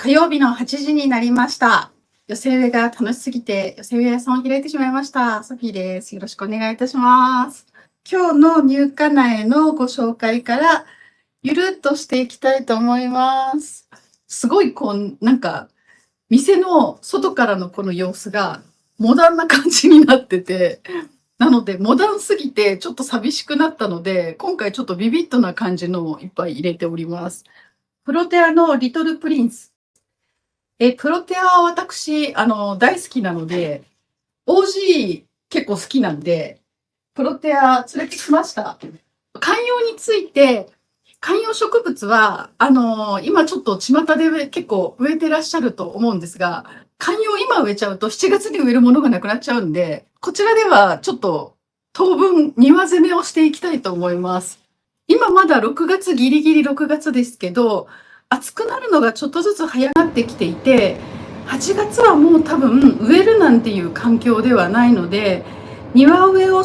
火曜日の8時になりました。寄せ植えが楽しすぎて、寄せ植え屋さんを開いてしまいました。ソフィーです。よろしくお願いいたします。今日の入荷苗のご紹介から、ゆるっとしていきたいと思います。すごい店の外からのこの様子が、モダンな感じになってて、なので、モダンすぎてちょっと寂しくなったので、今回ちょっとビビッドな感じのをいっぱい入れております。プロテアのリトルプリンス。プロテアは私、大好きなので、OG 結構好きなんで、プロテア連れてきました。観葉について、観葉植物は、今ちょっと巷で結構植えてらっしゃると思うんですが、観葉今植えちゃうと7月に植えるものがなくなっちゃうんで、こちらではちょっと当分庭攻めをしていきたいと思います。今まだ6月、ギリギリ6月ですけど、暑くなるのがちょっとずつ早くなってきていて、8月はもう多分植えるなんていう環境ではないので、庭植えも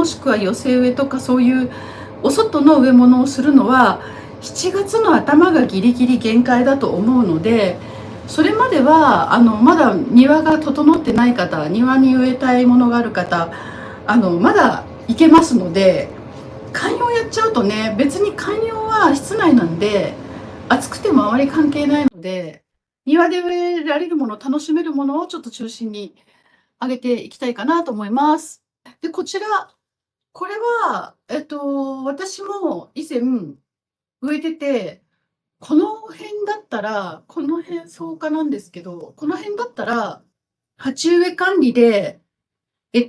しくは寄せ植えとかそういうお外の植え物をするのは7月の頭がギリギリ限界だと思うので、それまではまだ庭が整ってない方、庭に植えたいものがある方、まだいけますので、観葉やっちゃうとね、別に観葉は室内なんで暑くてもあまり関係ないので、庭で植えられるもの、楽しめるものをちょっと中心に上げていきたいかなと思います。で、これは、私も以前植えてて、この辺だったら、この辺草加なんですけど、この辺だったら、鉢植え管理で、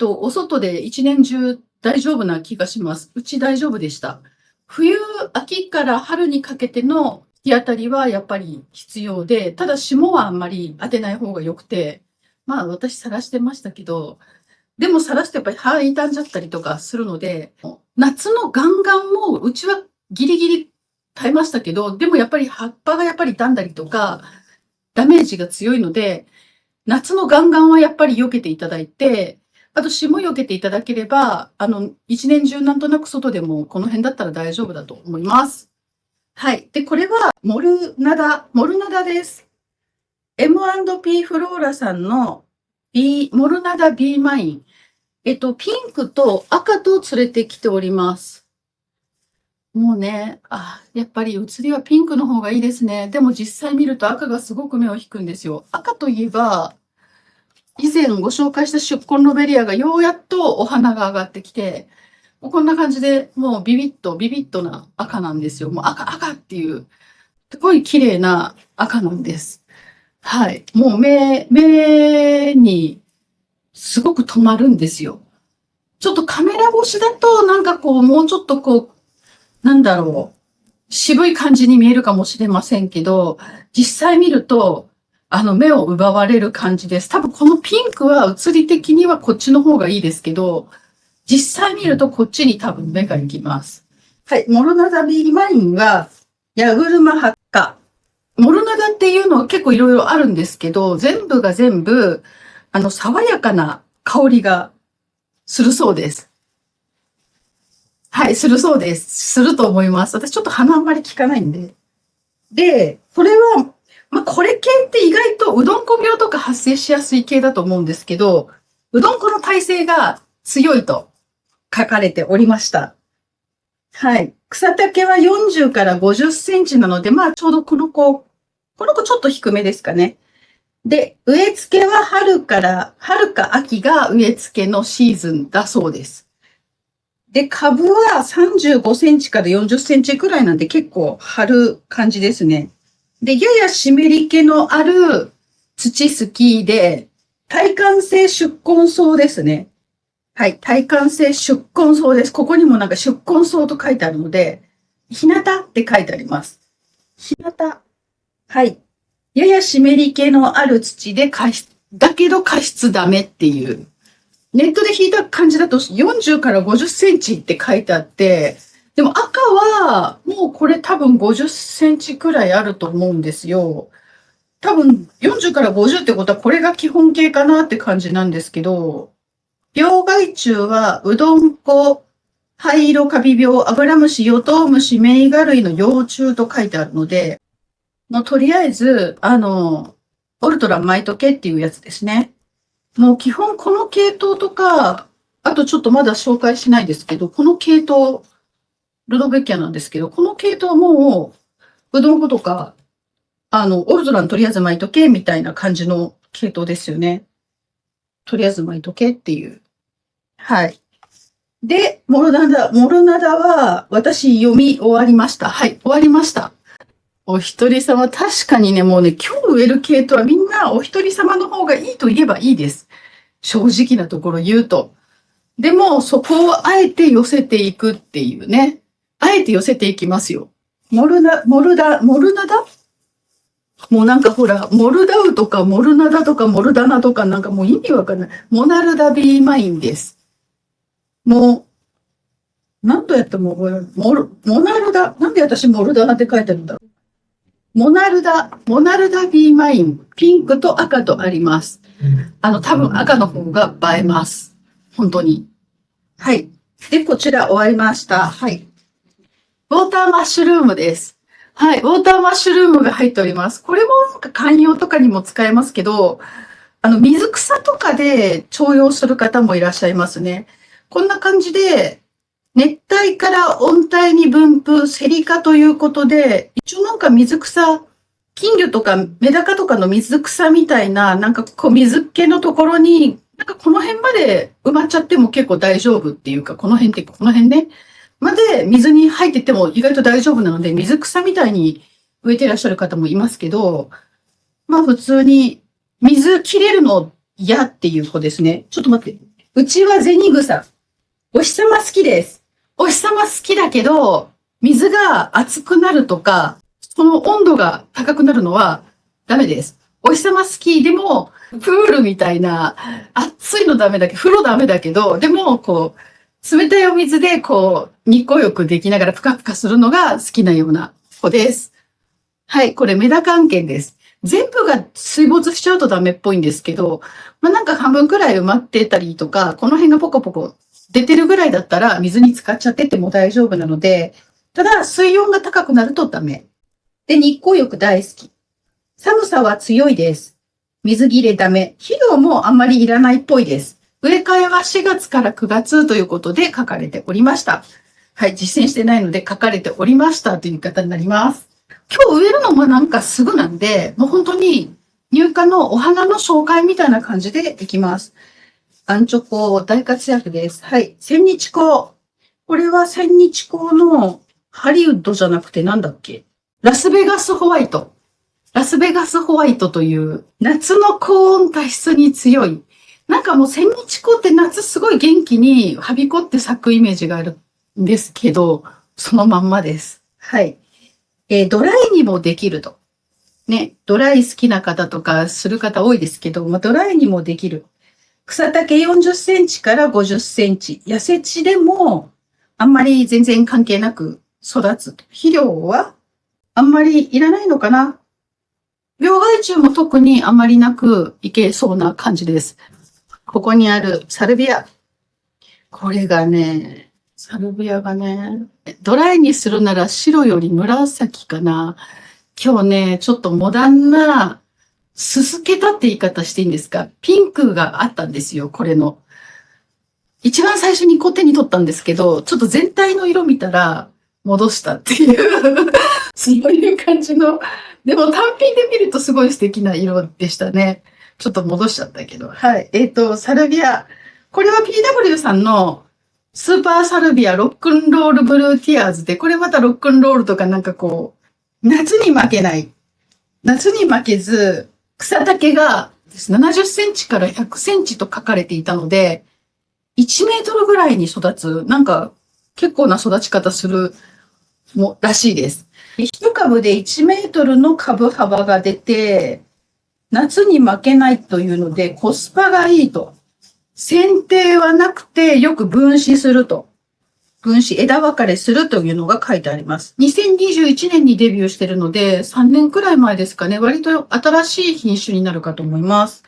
お外で一年中大丈夫な気がします。うち大丈夫でした。冬、秋から春にかけての日当たりはやっぱり必要で、ただ霜はあんまり当てない方が良くて、まあ私晒してましたけど、でも晒すとやっぱり葉傷んじゃったりとかするので、夏のガンガンもうちはギリギリ耐えましたけど、でもやっぱり葉っぱがやっぱり傷んだりとか、ダメージが強いので、夏のガンガンはやっぱり避けていただいて、あと霜避けていただければ、一年中なんとなく外でもこの辺だったら大丈夫だと思います。はい。で、これはモルナダです。M&P フローラさんのモルナダ B マイン。ピンクと赤と連れてきております。もうね、やっぱり写りはピンクの方がいいですね。でも実際見ると赤がすごく目を引くんですよ。赤といえば、以前ご紹介した宿根ロベリアがようやっとお花が上がってきて、もうこんな感じで、もうビビッドな赤なんですよ。もう赤っていう、すごい綺麗な赤なんです。はい。もう目にすごく止まるんですよ。ちょっとカメラ越しだと、もうちょっと渋い感じに見えるかもしれませんけど、実際見ると、目を奪われる感じです。多分このピンクは写り的にはこっちの方がいいですけど、実際見るとこっちに多分目が行きます。はい。モルナダビーマインは、ヤグルマハッカ。モルナダっていうのは結構いろいろあるんですけど、全部が全部、爽やかな香りがするそうです。はい、するそうです。すると思います。私ちょっと鼻あんまり効かないんで。で、これは、これ系って意外とうどんこ病とか発生しやすい系だと思うんですけど、うどんこの耐性が強いと書かれておりました。はい。草丈は40から50センチなので、ちょうどこの子ちょっと低めですかね。で、植え付けは春か秋が植え付けのシーズンだそうです。で、株は35センチから40センチくらいなんで結構張る感じですね。で、やや湿り気のある土好きで、耐寒性宿根草ですね。はい、耐寒性宿根草です。ここにも宿根草と書いてあるので、日向って書いてあります。日向。はい。やや湿り気のある土でだけど加湿ダメっていう。ネットで引いた感じだと40から50センチって書いてあって、でも赤はもうこれ多分50センチくらいあると思うんですよ。多分40から50ってことはこれが基本形かなって感じなんですけど、病害虫はうどんこ、灰色カビ病、アブラムシ、ヨトウムシ、メイガ類の幼虫と書いてあるので、とりあえず、オルトラ巻いとけっていうやつですね。もう基本この系統とか、あとちょっとまだ紹介しないですけど、この系統、ルドベッキアなんですけど、この系統はもう、うどん粉とか、オルトラにとりあえず巻いとけみたいな感じの系統ですよね。とりあえず巻いとけっていう。はい。で、モルナダは私読み終わりました。はい、終わりました。お一人様、確かにね、もうね、今日植える系統はみんなお一人様の方がいいと言えばいいです。正直なところ言うと。でも、そこをあえて寄せていくっていうね。あえて寄せていきますよ。モルナダもうなんかほら、モルダウとかモルナダとかモルダナとかなんかもう意味わかんない。モナルダビーマインです。もう、何度やっても覚えられる。モナルダ、なんで私モルダナって書いてるんだろう。モナルダビーマイン、ピンクと赤とあります。多分赤の方が映えます。本当に。はい。で、こちら終わりました。はい。ウォーターマッシュルームです。はい。ウォーターマッシュルームが入っております。これもなんか観葉とかにも使えますけど、水草とかで重用する方もいらっしゃいますね。こんな感じで、熱帯から温帯に分布、セリ科ということで、一応なんか水草、金魚とかメダカとかの水草みたいな、なんかこう水っ気のところに、なんかこの辺まで埋まっちゃっても結構大丈夫っていうか、この辺ね、まで水に入ってても意外と大丈夫なので、水草みたいに植えてらっしゃる方もいますけど、まあ普通に水切れるの嫌っていう子ですね。ちょっと待って。うちは銭草。お日様好きです。お日様好きだけど、水が熱くなるとか、その温度が高くなるのはダメです。お日様好きでも、プールみたいな、熱いのダメだけど、風呂ダメだけど、でも、こう、冷たいお水で、こう、日光浴できながらプカプカするのが好きなような子です。はい、これメダカ案件です。全部が水没しちゃうとダメっぽいんですけど、まあ、なんか半分くらい埋まってたりとか、この辺がポコポコ出てるぐらいだったら水に浸かっちゃってても大丈夫なので、ただ水温が高くなるとダメ。で、日光浴大好き。寒さは強いです。水切れダメ。肥料もあんまりいらないっぽいです。植え替えは4月から9月ということで書かれておりました。はい、実践してないので書かれておりましたという言い方になります。今日植えるのもなんかすぐなんで、もう本当に入荷のお花の紹介みたいな感じでいきます。アンチョコ大活躍です。はい。千日紅。これは千日紅のハリウッドじゃなくてなんだっけ？ラスベガスホワイト。ラスベガスホワイトという夏の高温多湿に強い。なんかもう千日紅って夏すごい元気にはびこって咲くイメージがあるんですけど、そのまんまです。はい。ドライにもできると。ね、ドライ好きな方とかする方多いですけど、まあ、ドライにもできる。草丈40センチから50センチ。痩せ地でもあんまり全然関係なく育つ。肥料はあんまりいらないのかな。病害虫も特にあんまりなくいけそうな感じです。ここにあるサルビア。これがね、サルビアがね、ドライにするなら白より紫かな。今日ね、ちょっとモダンな、すすけたって言い方していいんですか？ピンクがあったんですよ、これの。一番最初に手に取ったんですけど、ちょっと全体の色見たら戻したっていうそういう感じの。でも単品で見るとすごい素敵な色でしたね。ちょっと戻しちゃったけど。はい。サルビア。これは PW さんのスーパーサルビアロックンロールブルーティアーズで、これまたロックンロールとかなんかこう、夏に負けない。夏に負けず、草丈が70センチから100センチと書かれていたので、1メートルぐらいに育つ、なんか結構な育ち方するらしいです。一株で1メートルの株幅が出て、夏に負けないというのでコスパがいいと。剪定はなくてよく分枝すると。分枝、枝分かれするというのが書いてあります。2021年にデビューしてるので、3年くらい前ですかね。割と新しい品種になるかと思います。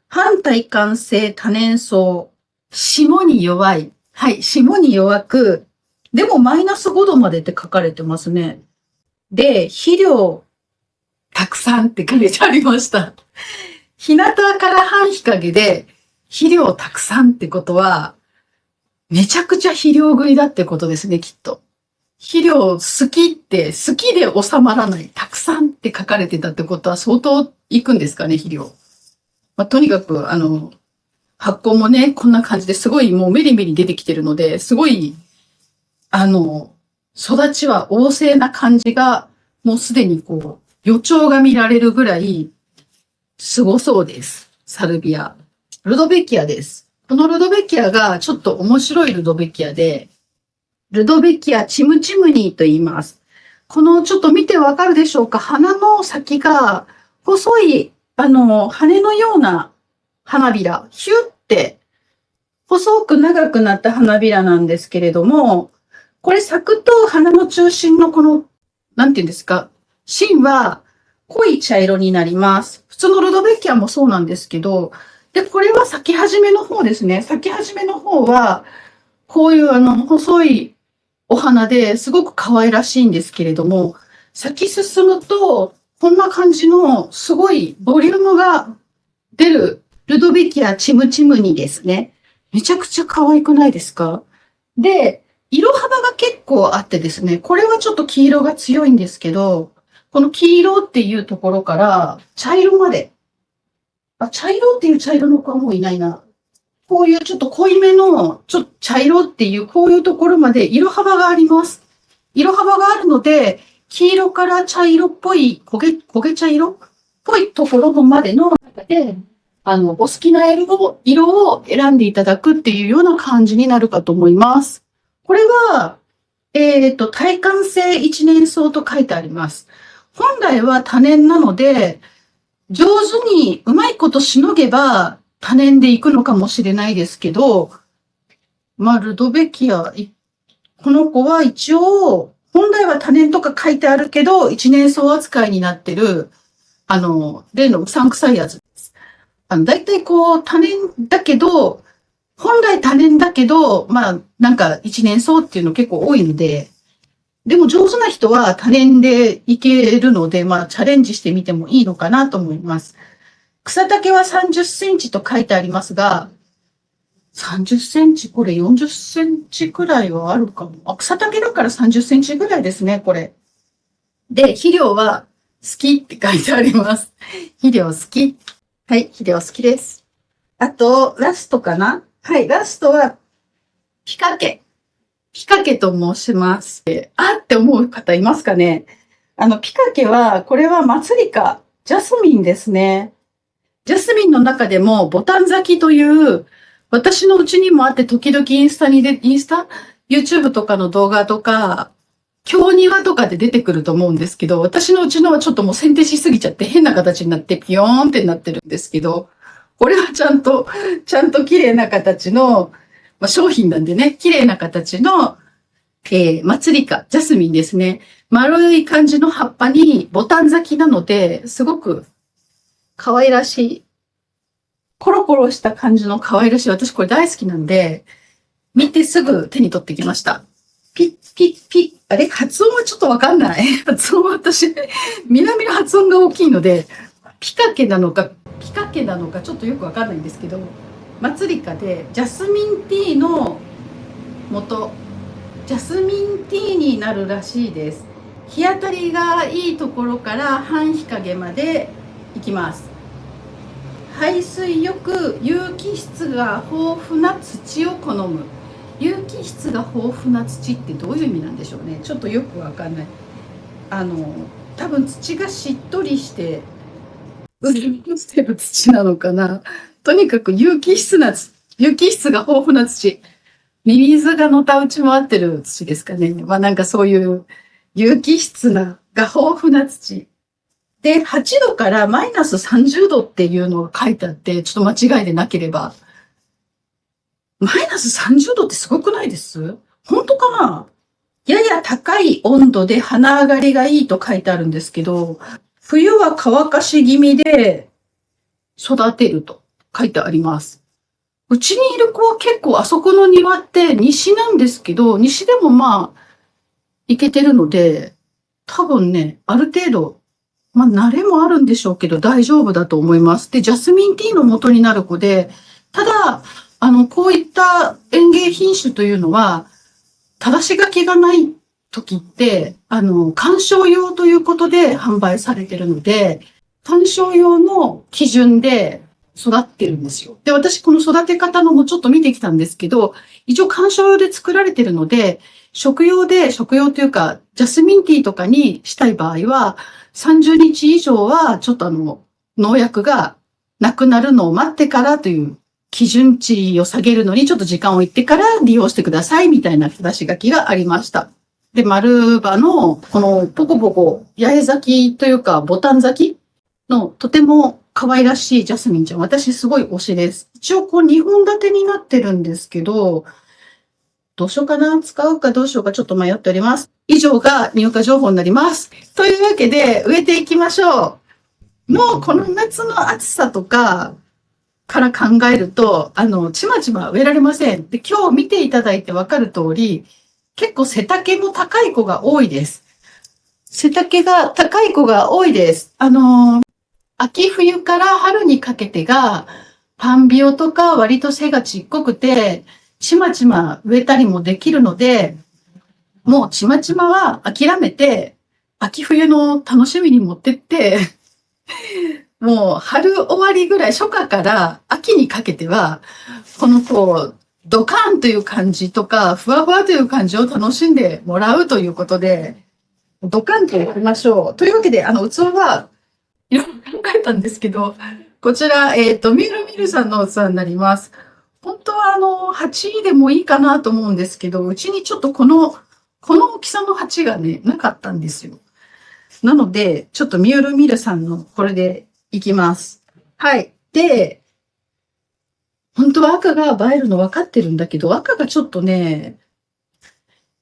反耐寒性多年草。霜に弱い。はい、霜に弱く、でもマイナス5度までって書かれてますね。で、肥料たくさんって書いてありました。日向から半日陰で肥料たくさんってことは、めちゃくちゃ肥料食いだってことですね、きっと。肥料好きって好きで収まらない。たくさんって書かれてたってことは相当いくんですかね、肥料。とにかく、発酵もね、こんな感じですごいもうメリメリ出てきてるので、すごい、育ちは旺盛な感じが、もうすでにこう、予兆が見られるぐらい、すごそうです。サルビア。ルドベキアです。このルドベキアがちょっと面白いルドベキアで、ルドベキアチムチムニーと言います。このちょっと見てわかるでしょうか？花の先が細い、羽のような花びら、ヒュって細く長くなった花びらなんですけれども、これ咲くと花の中心のこの、なんていうんですか、芯は濃い茶色になります。普通のルドベキアもそうなんですけど、で、これは咲き始めの方ですね。咲き始めの方は、こういう細いお花ですごく可愛らしいんですけれども、咲き進むと、こんな感じのすごいボリュームが出るルドベキアチムチムニですね。めちゃくちゃ可愛くないですか？で、色幅が結構あってですね、これはちょっと黄色が強いんですけど、この黄色っていうところから茶色まで。茶色っていう茶色の子はもういないな。こういうちょっと濃いめの、ちょっと茶色っていう、こういうところまで色幅があります。色幅があるので、黄色から茶色っぽい、焦げ茶色っぽいところまでの中で、お好きな色を選んでいただくっていうような感じになるかと思います。これは、耐寒性一年草と書いてあります。本来は多年なので、上手にうまいことしのげば多年でいくのかもしれないですけど、ルドベキア、この子は一応、本来は多年とか書いてあるけど、一年草扱いになってる、例のうさんくさいやつです。だいたいこう、多年だけど、本来多年だけど、なんか一年草っていうの結構多いので、でも上手な人は多年でいけるので、チャレンジしてみてもいいのかなと思います。草丈は30センチと書いてありますが、30センチ、これ40センチくらいはあるかも。草丈だから30センチぐらいですね、これ。で、肥料は好きって書いてあります。肥料好き。はい、肥料好きです。あと、ラストかな？はい、ラストは、ピカケ。ピカケと申します。って思う方いますかね？ピカケは、これはマツリカ、ジャスミンですね。ジャスミンの中でも、ボタン咲きという、私のうちにもあって、時々インスタ、YouTube とかの動画とか、京庭とかで出てくると思うんですけど、私のうちのはちょっともう剪定しすぎちゃって変な形になってピヨーンってなってるんですけど、これはちゃんと綺麗な形の、商品なんでね、綺麗な形の、マツリカ、ジャスミンですね。丸い感じの葉っぱにボタン咲きなので、すごく可愛らしい、コロコロした感じの可愛らしい、私これ大好きなんで、見てすぐ手に取ってきました。ピッピッピッ。あれ発音はちょっとわかんない。発音は私、南の発音が大きいので、ピカケなのかちょっとよくわかんないんですけど、マツリカでジャスミンティーの元、ジャスミンティーになるらしいです。日当たりがいいところから半日陰まで行きます。排水よく有機質が豊富な土を好む。有機質が豊富な土ってどういう意味なんでしょうね。ちょっとよくわかんない。多分土がしっとりして潤してる土なのかな。とにかく有機質が豊富な土。ミミズがのたうち回ってる土ですかね。なんかそういう有機質が豊富な土。で、8度からマイナス30度っていうのが書いてあって、ちょっと間違いでなければ。マイナス30度ってすごくないです？本当かな？やや高い温度で花上がりがいいと書いてあるんですけど、冬は乾かし気味で育てると書いてあります。うちにいる子は結構あそこの庭って西なんですけど、西でも行けてるので、多分ね、ある程度まあ、慣れもあるんでしょうけど、大丈夫だと思います。で、ジャスミンティーの元になる子で、ただ、こういった園芸品種というのは、正し書きがない時って、観賞用ということで販売されてるので、観賞用の基準で育ってるんですよ。で、私この育て方のもちょっと見てきたんですけど、一応観賞用で作られてるので、食用というか、ジャスミンティーとかにしたい場合は、30日以上はちょっと農薬がなくなるのを待ってからという基準値を下げるのにちょっと時間を置いてから利用してくださいみたいな正し書きがありました。で、丸葉のこのポコポコ八重咲きというかボタン咲きのとても可愛らしいジャスミンちゃん。私すごい推しです。一応こう2本立てになってるんですけど、どうしようかな、使うかどうしようかちょっと迷っております。以上が入荷情報になります。というわけで植えていきましょう。もうこの夏の暑さとかから考えると、ちまちま植えられません。で、今日見ていただいてわかる通り、結構背丈も高い子が多いです。背丈が高い子が多いです。秋冬から春にかけてが、パンビオとか割と背がちっこくて、ちまちま植えたりもできるので、もうちまちまは諦めて、秋冬の楽しみに持ってって、もう春終わりぐらい、初夏から秋にかけては、このこう、ドカンという感じとか、ふわふわという感じを楽しんでもらうということで、ドカンといきましょう。というわけで、器はいろいろ考えたんですけど、こちら、ミルミルさんの器になります。本当は鉢でもいいかなと思うんですけど、うちにちょっとこの大きさの鉢がね、なかったんですよ。なので、ちょっとミルミルさんのこれでいきます。はい。で、本当は赤が映えるの分かってるんだけど、赤がちょっとね、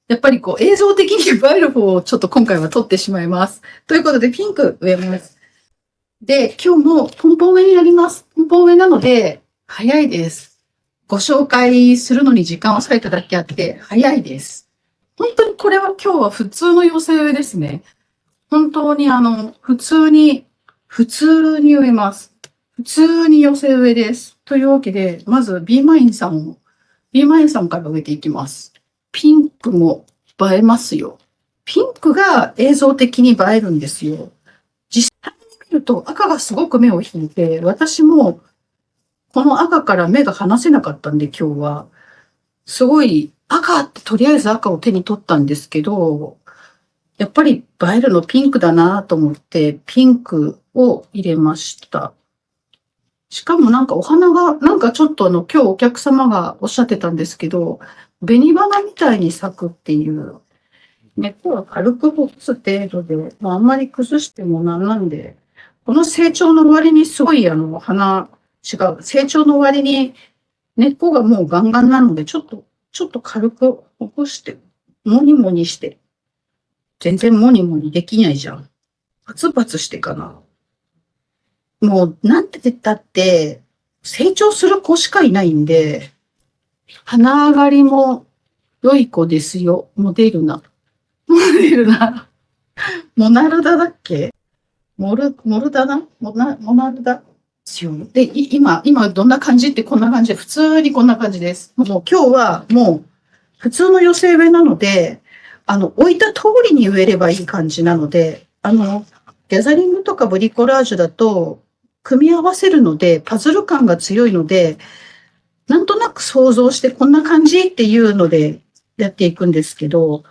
やっぱりこう映像的に映える方をちょっと今回は撮ってしまいます。ということでピンク植えます。で、今日もポンポン植えになります。ポンポン植えなので、早いです。ご紹介するのに時間を割いただけあって、早いです。本当にこれは今日は普通の寄せ植えですね。本当に普通に植えます。普通に寄せ植えです。というわけで、まず B マインさんから植えていきます。ピンクも映えますよ。ピンクが映像的に映えるんですよ。実際に見ると赤がすごく目を引いて、私もこの赤から目が離せなかったんで今日は、すごい赤ってとりあえず赤を手に取ったんですけど、やっぱり映えるのピンクだなと思ってピンクを入れました。しかもなんかお花が、なんかちょっと今日お客様がおっしゃってたんですけど、紅花みたいに咲くっていう、根っこは軽くほぐす程度で、あんまり崩してもなんで、この成長の割にすごい違う。成長の割に根っこがもうガンガンなので、ちょっと軽くほぐして、モニモニして。全然モニモニできないじゃん。パツパツしてかな。もう、なんて言ったって、成長する子しかいないんで、花上がりも良い子ですよ。モデルナ。モナルダだっけモルダナモナルダですよ。で、今どんな感じってこんな感じで、普通にこんな感じです。もう今日はもう、普通の寄せ植えなので、置いた通りに植えればいい感じなので、ギャザリングとかブリコラージュだと、組み合わせるので、パズル感が強いので、なんとなく想像してこんな感じっていうのでやっていくんですけど、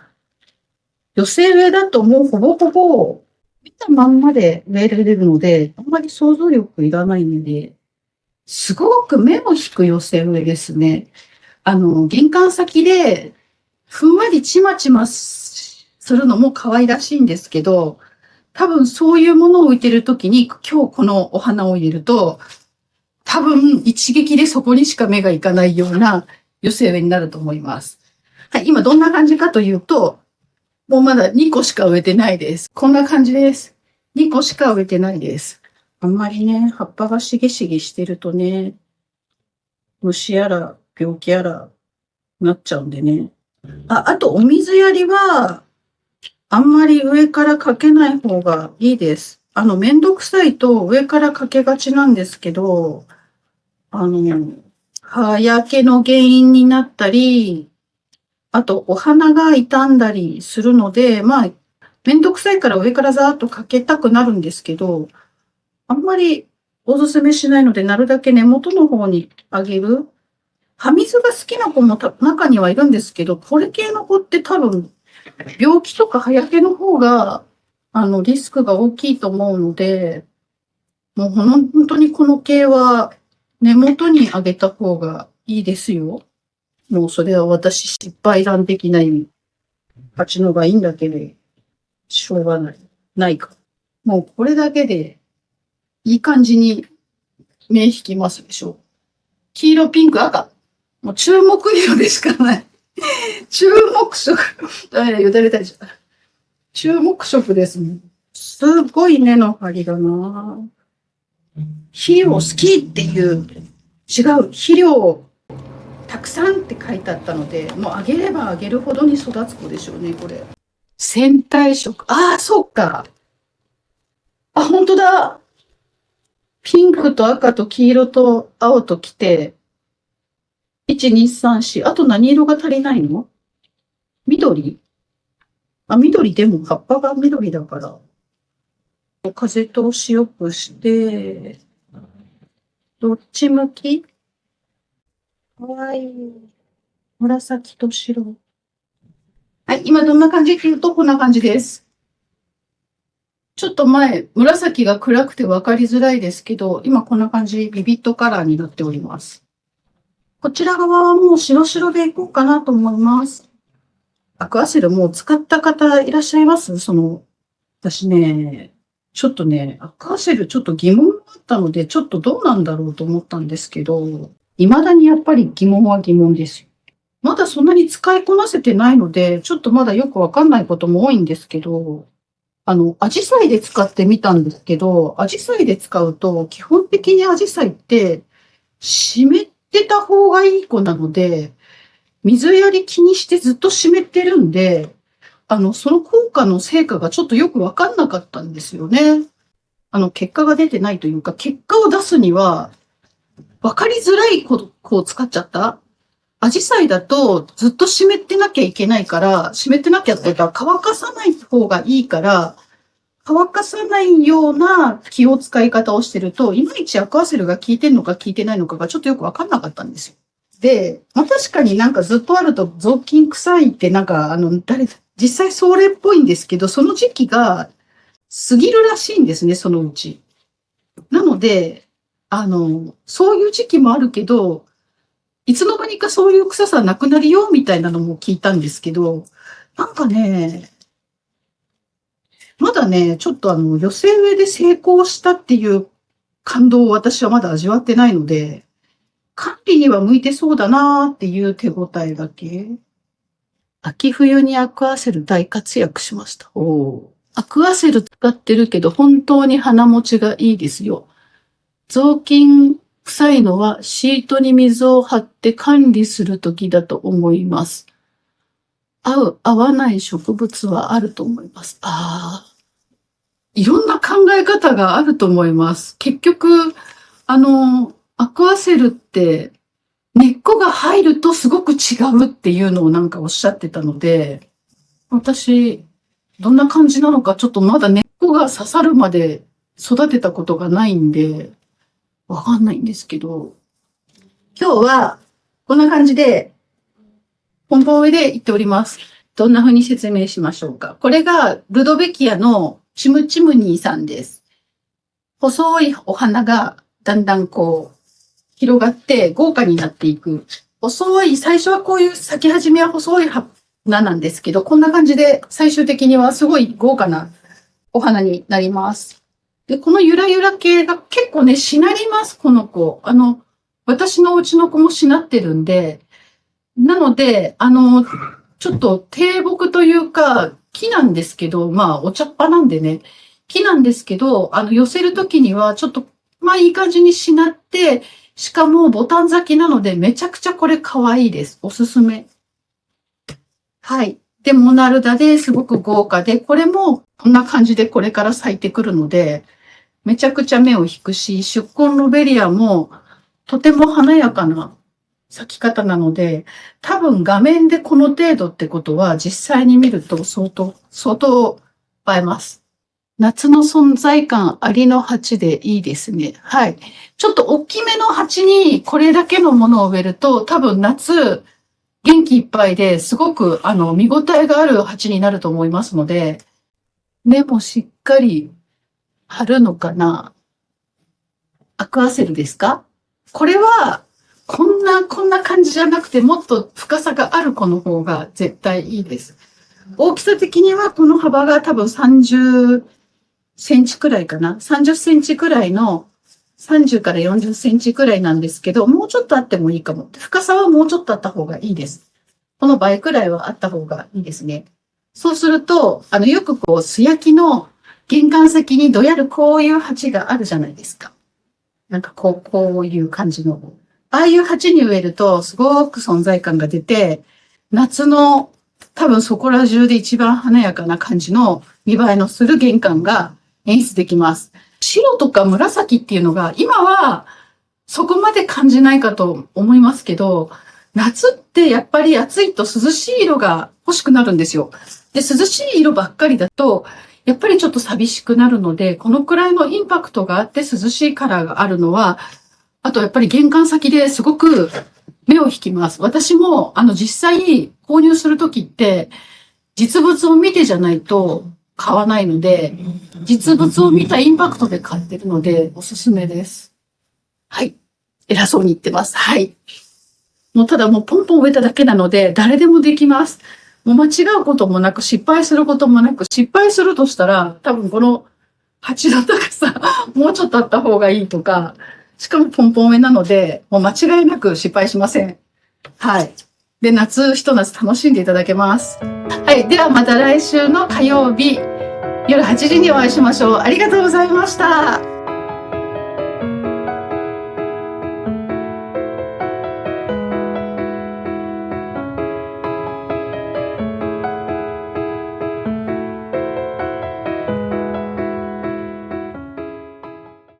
寄せ植えだともうほぼほぼ見たまんまで植えられるので、あんまり想像力いらないので、すごく目を引く寄せ植えですね。玄関先でふんわりちまちまするのも可愛らしいんですけど、多分そういうものを置いてるときに今日このお花を入れると、多分一撃でそこにしか目がいかないような寄せ植えになると思います。はい、今どんな感じかというと、もうまだ2個しか植えてないです。こんな感じです。2個しか植えてないです。あんまりね、葉っぱがしげしげしてるとね、虫やら病気やらなっちゃうんでね。あとお水やりは、あんまり上からかけない方がいいです。めんどくさいと上からかけがちなんですけど、葉焼けの原因になったり、あとお花が傷んだりするので、まあ、めんどくさいから上からざーっとかけたくなるんですけど、あんまりおすすめしないので、なるだけ根元の方にあげる。葉水が好きな子も中にはいるんですけど、これ系の子って多分、病気とか葉焼けの方が、リスクが大きいと思うので、もう本当にこの系は根元にあげた方がいいですよ。もうそれは私失敗談的な意味。鉢のがいいんだけど、しょうがない。ないか。もうこれだけでいい感じに目引きますでしょ。黄色、ピンク、赤。もう注目色でしかない。注目色。よだれたいじゃん。注目色ですね。すごい根の張りだな。肥料好きっていう、違う、肥料たくさんって書いてあったので、もうあげればあげるほどに育つ子でしょうね、これ。線体色。ああ、そうか。あ、本当だ。ピンクと赤と黄色と青ときて、1、2、3、4。あと何色が足りないの？緑？あ、緑でも葉っぱが緑だから。風通しよくして、どっち向き？かわいい。紫と白。はい、今どんな感じっていうと、こんな感じです。ちょっと前、紫が暗くて分かりづらいですけど、今こんな感じ、ビビットカラーになっております。こちら側はもう白白でいこうかなと思います。アクアセルもう使った方いらっしゃいます？私ね、ちょっとね、アクアセルちょっと疑問があったので、ちょっとどうなんだろうと思ったんですけど、未だにやっぱり疑問は疑問ですよ。まだそんなに使いこなせてないので、ちょっとまだよくわかんないことも多いんですけど、アジサイで使ってみたんですけど、アジサイで使うと、基本的にアジサイって湿ってた方がいい子なので、水やり気にしてずっと湿ってるんで、その効果の成果がちょっとよくわかんなかったんですよね。結果が出てないというか、結果を出すには、わかりづらい子を使っちゃった。アジサイだとずっと湿ってなきゃいけないから、湿ってなきゃっていうか乾かさない方がいいから、乾かさないような気を使い方をしてると、いまいちアクアセルが効いてるのか効いてないのかがちょっとよくわかんなかったんですよ。で、まあ、確かになんかずっとあると雑巾臭いってなんか実際それっぽいんですけど、その時期が過ぎるらしいんですね、そのうち。なので、そういう時期もあるけど、いつの間にかそういう臭さなくなるよみたいなのも聞いたんですけど、なんかね、まだね、ちょっと寄せ植えで成功したっていう感動を私はまだ味わってないので、管理には向いてそうだなーっていう手応えだけ。秋冬にアクアセル大活躍しました。アクアセル使ってるけど本当に花持ちがいいですよ。雑巾臭いのはシートに水を張って管理するときだと思います。合わない植物はあると思います。いろんな考え方があると思います。結局、アクアセルって根っこが入るとすごく違うっていうのをなんかおっしゃってたので、私、どんな感じなのかちょっとまだ根っこが刺さるまで育てたことがないんで、わかんないんですけど、今日はこんな感じで本番上で言っております。どんな風に説明しましょうか。これがルドベキアのチムチムニーさんです。細いお花がだんだんこう広がって豪華になっていく。最初はこういう咲き始めは細い花なんですけど、こんな感じで最終的にはすごい豪華なお花になります。で、このゆらゆら系が結構ね、しなります、この子。私のうちの子もしなってるんで、なので、ちょっと低木というか、木なんですけど、まあ、お茶っ葉なんでね、木なんですけど、寄せるときには、ちょっと、まあ、いい感じにしなって、しかもボタン咲きなので、めちゃくちゃこれ可愛いです。おすすめ。はい。で、モナルダですごく豪華で、これもこんな感じでこれから咲いてくるので、めちゃくちゃ目を引くし、宿根ロベリアもとても華やかな咲き方なので、多分画面でこの程度ってことは実際に見ると相当映えます。夏の存在感ありの鉢でいいですね。はい。ちょっと大きめの鉢にこれだけのものを植えると多分夏元気いっぱいですごく見応えがある鉢になると思いますので、根もしっかり張るのかな。アクアセルですか？これはこんな感じじゃなくてもっと深さがある子の方が絶対いいです。大きさ的にはこの幅が多分30センチくらいかな。30センチくらいの30から40センチくらいなんですけど、もうちょっとあってもいいかも。深さはもうちょっとあった方がいいです。この倍くらいはあった方がいいですね。そうすると、よくこう、素焼きの玄関先にどやるこういう鉢があるじゃないですか。なんかこういう感じの。ああいう鉢に植えると、すごく存在感が出て、夏の多分そこら中で一番華やかな感じの見栄えのする玄関が演出できます。白とか紫っていうのが今はそこまで感じないかと思いますけど、夏ってやっぱり暑いと涼しい色が欲しくなるんですよ。で、涼しい色ばっかりだと、やっぱりちょっと寂しくなるので、このくらいのインパクトがあって涼しいカラーがあるのは、あとやっぱり玄関先ですごく目を引きます。私も実際購入するときって実物を見てじゃないと買わないので、実物を見たインパクトで買ってるのでおすすめです。はい。偉そうに言ってます。はい。もうただもうポンポン植えただけなので誰でもできます。もう間違うこともなく失敗することもなく、失敗するとしたら多分この鉢の高さもうちょっとあった方がいいとか、しかもポンポン植えなのでもう間違いなく失敗しません。はい。で、ひと夏楽しんでいただけます。はい。ではまた来週の火曜日夜8時にお会いしましょう。ありがとうございました。